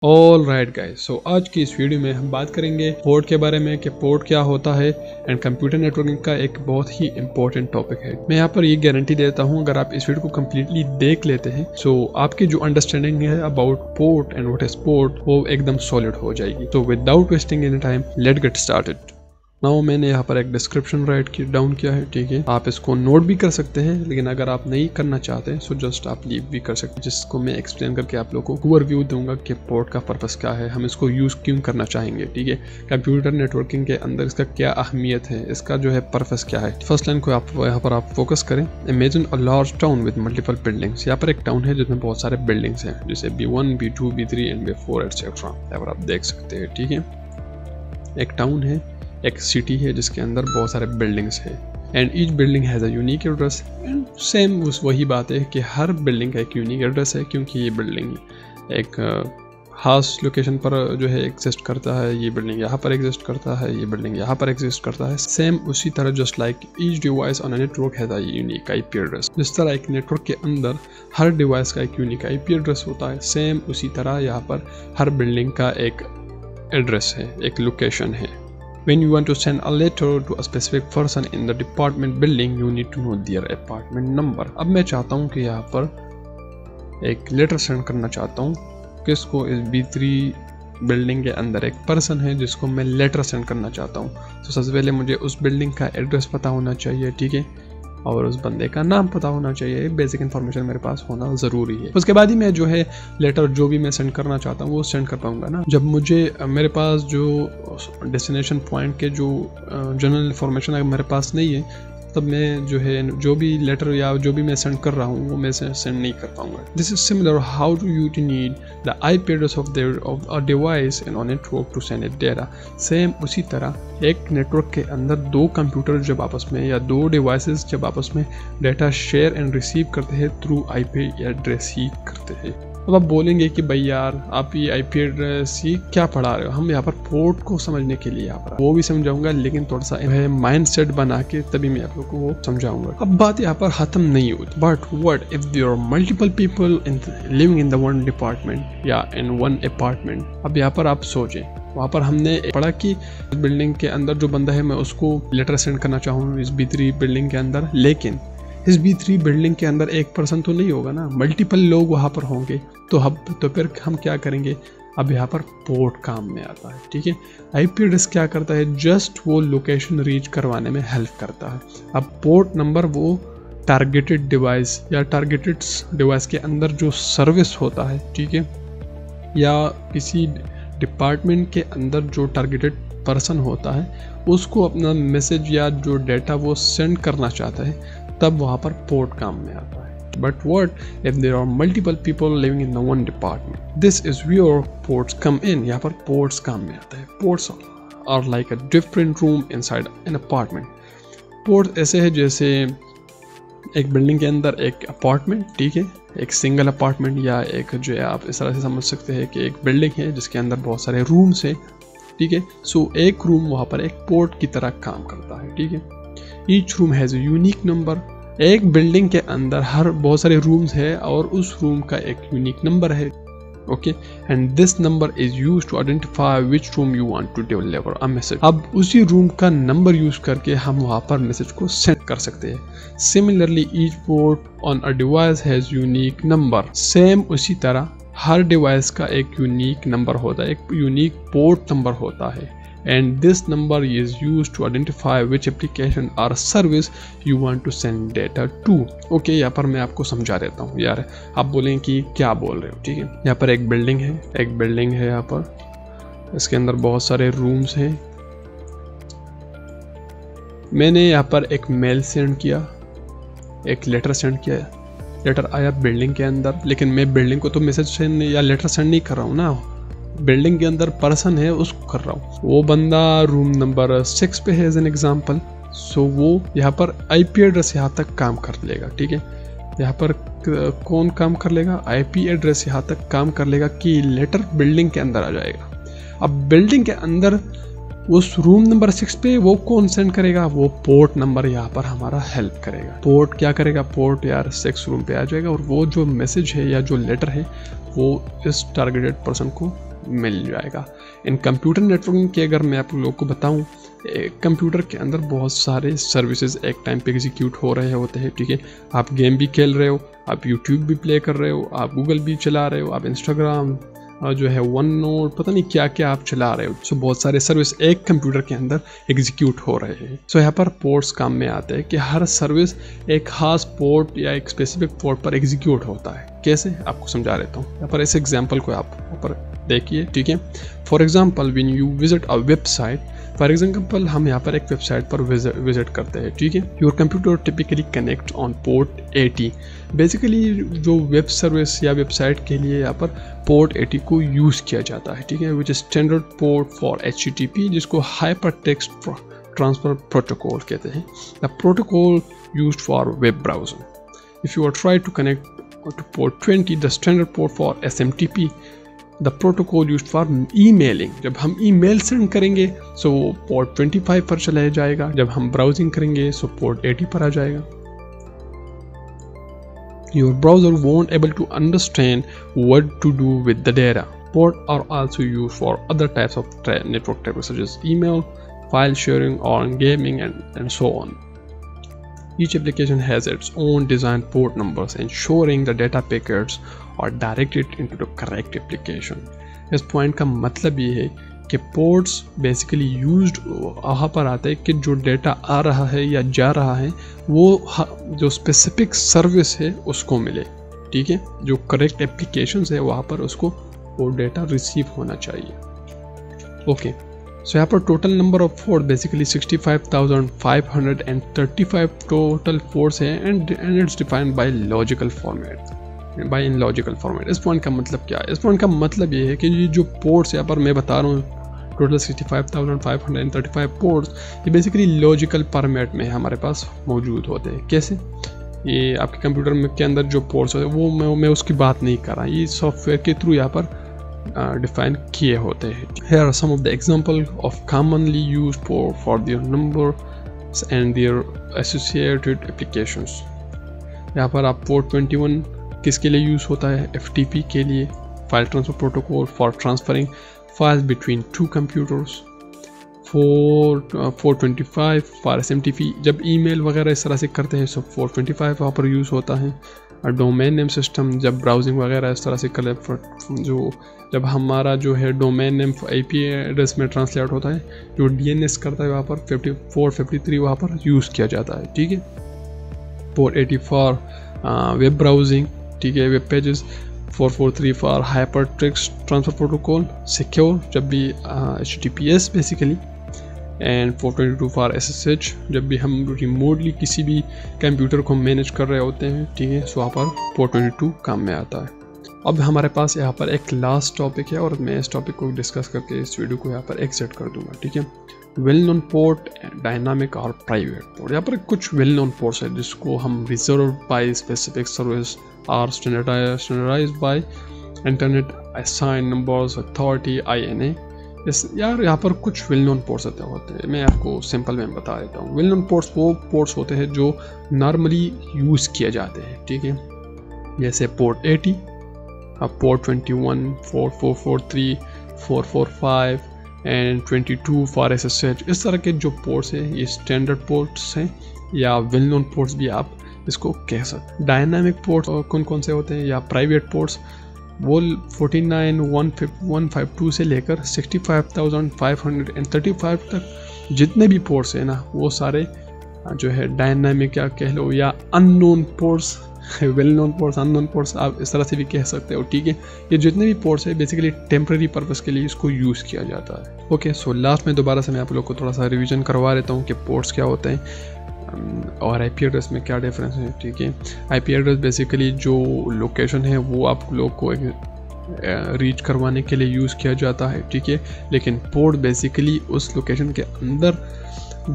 All right guys, सो आज की इस वीडियो में हम बात करेंगे पोर्ट के बारे में कि पोर्ट क्या होता है एंड कंप्यूटर नेटवर्किंग का एक बहुत ही इंपॉर्टेंट टॉपिक है। मैं यहाँ पर ये गारंटी देता हूँ अगर आप इस वीडियो को कम्प्लीटली देख लेते हैं सो आपकी जो अंडरस्टैंडिंग है about port and what is port वो एकदम सॉलिड हो जाएगी। तो without wasting any time let's get started. Now मैंने यहाँ पर एक डिस्क्रिप्शन राइट डाउन किया है, ठीक है। आप इसको नोट भी कर सकते हैं, लेकिन अगर आप नहीं करना चाहते सो जस्ट आप लीव भी कर सकते हैं, जिसको मैं एक्सप्लेन करके आप लोगों को ओवरव्यू दूंगा कि पोर्ट का पर्पस क्या है, हम इसको यूज क्यों करना चाहेंगे, ठीक है। कंप्यूटर नेटवर्किंग के अंदर इसका क्या अहमियत है, इसका जो है पर्पस क्या है। फर्स्ट लाइन को आप यहाँ पर आप फोकस करें। Imagine a large town with multiple buildings. यहाँ पर एक टाउन है जिसमें बहुत सारे बिल्डिंग्स हैं, जैसे B1, B2, B3 and B4 etcetera. यहाँ पर आप देख सकते हैं, ठीक है। एक टाउन है, एक सिटी है जिसके अंदर बहुत सारे बिल्डिंग्स है and each building has a unique address and same उस वही बात है कि हर बिल्डिंग का एक यूनिक एड्रेस है, क्योंकि ये बिल्डिंग एक खास लोकेशन पर जो है एग्जिस्ट करता है। ये बिल्डिंग यहाँ पर एग्जिस्ट करता है, ये बिल्डिंग यहाँ पर एग्जिस्ट करता है। सेम उसी तरह just like each device on a network has a unique IP address. जिस तरह एक नेटवर्क के अंदर हर डिवाइस का एक यूनिक IP एड्रेस होता है, सेम उसी तरह यहाँ पर हर बिल्डिंग का एक एड्रेस है, एक लोकेशन है। When you want to send a letter to a specific person in the department building, you need to know their apartment number. अब मैं चाहता हूँ कि यहाँ पर एक लेटर सेंड करना चाहता हूँ किसको, इस B3 बिल्डिंग के अंदर एक पर्सन है जिसको मैं लेटर सेंड करना चाहता हूँ। तो सबसे पहले मुझे उस बिल्डिंग का एड्रेस पता होना चाहिए, ठीक है, और उस बंदे का नाम पता होना चाहिए। बेसिक इन्फॉर्मेशन मेरे पास होना ज़रूरी है। उसके बाद ही मैं जो है लेटर जो भी मैं सेंड करना चाहता हूँ वो सेंड कर पाऊंगा ना। जब मुझे मेरे पास जो डेस्टिनेशन पॉइंट के जो जनरल इन्फॉर्मेशन अगर मेरे पास नहीं है, तब मैं जो है जो भी लेटर या जो भी मैं सेंड कर रहा हूँ वो मैं सेंड नहीं कर पाऊंगा। This is similar how do you need the IP address of a device in a network to send it data. Same उसी तरह एक नेटवर्क के अंदर दो कंप्यूटर जब आपस में या दो डिवाइसेस जब आपस में डेटा शेयर एंड रिसीव करते हैं थ्रू IP एड्रेस ही करते हैं। अब आप बोलेंगे कि भाई यार आप ये IP एड्रेस ही क्या पढ़ा रहे हो। हम यहाँ पर पोर्ट को समझने के लिए यहाँ पर वो भी समझाऊंगा, लेकिन थोड़ा सा माइंड सेट बना के तभी मैं आप लोगों को वो समझाऊंगा। अब बात यहाँ पर खत्म नहीं होती। But what if there are multiple people living in the one department या इन वन अपार्टमेंट। अब यहाँ पर आप सोचें, वहाँ पर हमने पढ़ा कि बिल्डिंग के अंदर जो बंदा है मैं उसको लेटर सेंड करना चाहूँ इस B3 बिल्डिंग के अंदर, लेकिन इस B3 बिल्डिंग के अंदर एक पर्सन तो नहीं होगा ना, मल्टीपल लोग वहाँ पर होंगे। तो फिर हम क्या करेंगे। अब यहाँ पर पोर्ट काम में आता है, ठीक है। IP एड्रेस क्या करता है, जस्ट वो लोकेशन रीच करवाने में हेल्प करता है। अब पोर्ट नंबर वो टारगेटेड डिवाइस या टारगेटेड डिवाइस के अंदर जो सर्विस होता है, ठीक है, या किसी डिपार्टमेंट के अंदर जो टारगेटेड पर्सन होता है उसको अपना मैसेज या जो डेटा वो सेंड करना चाहता है, तब वहाँ पर पोर्ट काम में आता है। But what if there are multiple people living in the one department? This is where ports come in. यहाँ पर ports काम में आता है। Ports are like a different room inside an apartment. Ports ऐसे है जैसे एक बिल्डिंग के अंदर एक अपार्टमेंट, ठीक है, एक सिंगल अपार्टमेंट, या एक जो है आप इस तरह से समझ सकते हैं कि एक बिल्डिंग है जिसके अंदर बहुत सारे रूम्स हैं, ठीक है। सो एक रूम वहाँ पर एक पोर्ट की तरह काम करता है, ठीक है। Each room has a unique number. एक बिल्डिंग के अंदर हर बहुत सारे रूम्स है और उस रूम का एक यूनिक नंबर है, okay, and this number is used to identify which room you want to deliver a message. अब उसी रूम का नंबर यूज करके हम वहाँ पर मैसेज को सेंड कर सकते हैं। Similarly each port on a device has unique number. Same उसी तरह हर डिवाइस का एक यूनिक नंबर होता है, एक यूनिक पोर्ट नंबर होता है, and this number is used to identify which application or service you want to send data to. Okay, यहाँ पर मैं आपको समझा देता हूँ यार। आप बोलेंगे कि क्या बोल रहे हो, ठीक है। यहाँ पर एक बिल्डिंग है यहाँ पर, इसके अंदर बहुत सारे रूम्स हैं। मैंने यहाँ पर एक मेल सेंड किया, एक लेटर सेंड किया, लेटर आया बिल्डिंग के अंदर, लेकिन मैं बिल्डिंग को तो मैसेज सेंड या लेटर सेंड नहीं कर रहा हूँ ना, बिल्डिंग के अंदर पर्सन है उसको कर रहा हूँ। वो बंदा रूम नंबर 6 पे है एज एन एग्जाम्पल। सो वो यहाँ पर IP एड्रेस यहाँ तक काम कर लेगा, ठीक है। यहाँ पर कौन काम कर लेगा, IP एड्रेस यहाँ तक काम कर लेगा कि लेटर बिल्डिंग के अंदर आ जाएगा। अब बिल्डिंग के अंदर उस रूम नंबर 6 पे वो कौन सेंड करेगा, वो पोर्ट नंबर यहाँ पर हमारा हेल्प करेगा। पोर्ट क्या करेगा, पोर्ट यार 6 रूम पे आ जाएगा और वो जो मैसेज है या जो लेटर है वो इस टारगेटेड पर्सन को मिल जाएगा। इन कंप्यूटर नेटवर्किंग के अगर मैं आप लोगों को बताऊं, कंप्यूटर के अंदर बहुत सारे सर्विसेज एक टाइम पे एग्जीक्यूट हो रहे होते हैं, ठीक है। आप गेम भी खेल रहे हो, आप यूट्यूब भी प्ले कर रहे हो, आप गूगल भी चला रहे हो, आप इंस्टाग्राम जो है वन नोट पता नहीं क्या क्या आप चला रहे हो। सो बहुत सारे सर्विस एक कंप्यूटर के अंदर एग्जीक्यूट हो रहे हैं। सो यहाँ पर पोर्ट्स काम में आते हैं कि हर सर्विस एक खास पोर्ट या एक स्पेसिफिक पोर्ट पर एग्जीक्यूट होता है। कैसे, आपको समझा देता हूँ। यहाँ पर इस एग्जाम्पल को आप यहाँ पर देखिए, ठीक है। For example when you visit a website, for example हम यहाँ पर एक वेबसाइट पर विजिट करते हैं, ठीक है। Your computer typically connect on port 80। Basically जो वेब सर्विस या वेबसाइट के लिए यहाँ पर पोर्ट 80 को यूज़ किया जाता है, ठीक है, which is standard port for HTTP, जिसको हाइपर टेक्स्ट ट्रांसफर प्रोटोकॉल कहते हैं। The protocol used for web browsing. If you are try to connect to port 20, the standard port for SMTP, the protocol used for emailing. जब हम email send करेंगे सो वो port 25 पर चला जाएगा, जब हम ब्राउजिंग करेंगे सो पोर्ट 80 पर आ जाएगा। Your browser won't able to understand what to do with the data. Ports are also used for other types of network traffic such as email, file sharing, or gaming, and so on. Each application has its own designed port numbers, ensuring the data packets are directed into the correct application. इस point का मतलब ये है कि ports basically used वहाँ पर आता है कि जो डेटा आ रहा है या जा रहा है वो जो स्पेसिफिक सर्विस है उसको मिले, ठीक है। जो करेक्ट एप्लीकेशंस है वहाँ पर उसको वो डेटा रिसीव होना चाहिए। ओके, सो यहाँ पर total number of port basically 65,535 total ports है and it's defined by logical format, by in logical format. इस पॉइंट का मतलब क्या है? इस पॉइंट का मतलब ये है कि ये जो पोर्ट्स यहाँ पर मैं बता रहा हूँ टोटल 65,535 पोर्ट्स, ये बेसिकली लॉजिकल फॉर्मेट में हमारे पास मौजूद होते हैं। कैसे? ये आपके कंप्यूटर में के अंदर जो पोर्ट्स होते हैं वो मैं उसकी बात नहीं कर रहा, ये सॉफ्टवेयर के थ्रू यहाँ पर डिफाइन किए होते हैं। Here are some of the example of commonly used port for their numbers and their associated applications। यहाँ पर आप पोर्ट 21 किसके लिए यूज़ होता है? FTP के लिए, file transfer protocol for transferring files between two computers। 425 for SMTP, जब ईमेल वगैरह इस तरह से करते हैं सब 425 वहाँ पर यूज़ होता है। और डोमेन नेम सिस्टम, जब ब्राउजिंग वगैरह इस तरह से कर जो जब हमारा जो है डोमेन नेम IP एड्रेस में ट्रांसलेट होता है, जो DNS करता है वहाँ पर 5453 वहाँ पर यूज़ किया जाता है, ठीक है। पोर्ट 80 फॉर वेब ब्राउजिंग, ठीक है, web pages. 443 for hyper text transfer protocol secure, जब भी HTTPS basically. And 422 for SSH, जब भी हम रिमोटली किसी भी कंप्यूटर को मैनेज कर रहे होते हैं, ठीक है। सो वहाँ पर पोर्ट 22 काम में आता है। अब हमारे पास यहाँ पर एक लास्ट टॉपिक है और मैं इस टॉपिक को डिस्कस करके इस वीडियो को यहाँ पर एग्जिट कर दूंगा, ठीक है। वेल नोन पोर्ट, डायनामिक और प्राइवेट पोर्ट। यहाँ पर कुछ वेल नोन पोर्ट्स है जिसको हम रिजर्व बाय स्पेसिफिक सर्विस और standardised by internet assign numbers authority INA। यार यहाँ पर कुछ वेल नोन पोर्ट्स होते हैं, मैं आपको सिंपल में बता देता हूँ। वेल नोन पोर्ट्स वो पोर्ट्स होते हैं जो नॉर्मली यूज़ किए जाते हैं, ठीक है। जैसे port 80, port 21, 4443, 445 and 22 for SSH। इस तरह के जो पोर्ट्स हैं ये स्टैंडर्ड पोर्ट्स हैं या वेल नोन पोर्ट्स भी आप इसको कह सकते। डायनामिक पोर्ट्स कौन कौन से होते हैं या प्राइवेट पोर्ट्स, वो 49,152 से लेकर 65,535 तक जितने भी पोर्ट्स हैं ना वो सारे जो है डायनामिक या कह लो या unknown ports, well known ports, unknown ports आप इस तरह से भी कह सकते हो, ठीक है। ये जितने भी पोर्ट्स है बेसिकली टेम्प्रेरी पर्पस के लिए इसको यूज़ किया जाता है। ओके, सो लास्ट में दोबारा से मैं आप लोग को थोड़ा सा रिवीजन करवा देता हूँ कि पोर्ट्स क्या होते हैं और IP एड्रेस में क्या डिफरेंस है, ठीक है। IP एड्रेस बेसिकली जो लोकेशन है वो आप लोग को रीच करवाने के लिए यूज़ किया जाता है, ठीक है। लेकिन पोर्ट बेसिकली उस लोकेशन के अंदर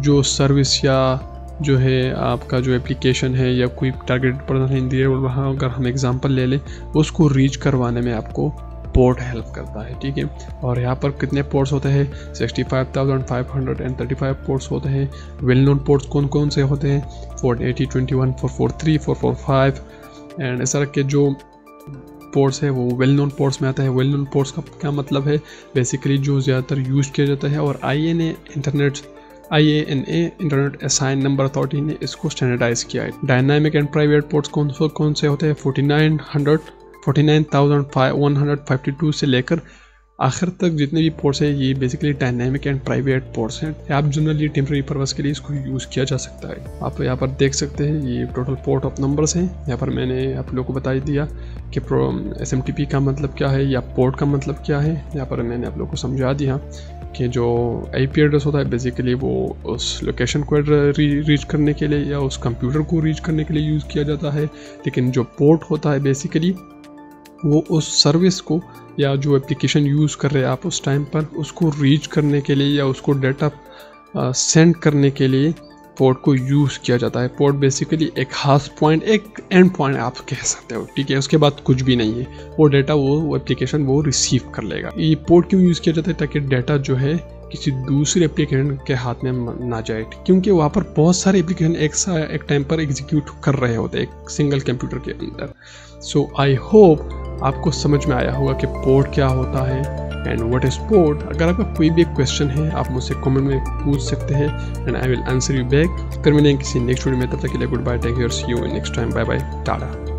जो सर्विस या जो है आपका जो एप्लीकेशन है या कोई टारगेटेड पर्सन है इंडिया, वहाँ अगर हम एग्जांपल ले लें उसको रीच करवाने में आपको पोर्ट हेल्प करता है, ठीक है। और यहाँ पर कितने पोर्ट्स होते हैं? 65,535 पोर्ट्स होते हैं। वेल नोन पोर्ट्स कौन कौन से होते हैं? 480, 21, 443, 445 एंड इस तरह के जो पोर्ट्स है वो वेल नोन पोर्ट्स में आता है। वेल नोन पोर्ट्स का क्या मतलब है, बेसिकली जो ज़्यादातर यूज़ किया जाता है। और IANA internet assign number authority ने इसको स्टैंडर्डाइज किया है। डायनामिक एंड प्राइवेट पोर्ट्स कौन से होते हैं, 49,152 से लेकर आखिर तक जितने भी पोर्ट्स हैं ये basically dynamic and private ports हैं। आप जनरली टेम्प्रेरी पर्पस के लिए इसको यूज़ किया जा सकता है। आप यहाँ पर देख सकते हैं ये टोटल पोर्ट ऑफ नंबर्स हैं। यहाँ पर मैंने आप लोगों को बता दिया कि SMTP का मतलब क्या है या पोर्ट का मतलब क्या है। यहाँ पर मैंने आप लोगों को समझा दिया कि जो IP एड्रेस होता है बेसिकली वो उस लोकेशन को रीच करने के लिए या उस कंप्यूटर को रीच करने के लिए यूज़ किया जाता है। लेकिन जो पोर्ट होता है बेसिकली वो उस सर्विस को या जो एप्लीकेशन यूज़ कर रहे हैं आप उस टाइम पर उसको रीच करने के लिए या उसको डाटा सेंड करने के लिए पोर्ट को यूज़ किया जाता है। पोर्ट बेसिकली एक खास पॉइंट, एक एंड पॉइंट आप कह सकते हो, ठीक है। उसके बाद कुछ भी नहीं है, वो डाटा वो एप्लीकेशन वो रिसीव कर लेगा। ये पोर्ट क्यों यूज़ किया जाता है, ताकि डाटा जो है किसी दूसरे एप्लीकेशन के हाथ में ना जाए, क्योंकि वहाँ पर बहुत सारे एप्लीकेशन एक टाइम पर एग्जीक्यूट कर रहे होते हैं एक सिंगल कंप्यूटर के अंदर। सो आई होप आपको समझ में आया होगा कि पोर्ट क्या होता है एंड व्हाट इज पोर्ट। अगर आपका कोई भी क्वेश्चन है आप मुझसे कमेंट में पूछ सकते हैं and I will answer you back. फिर मिलेंगे किसी नेक्स्ट वीडियो में, तब तक के लिए good bye, take care, see you next time, bye bye, Tata.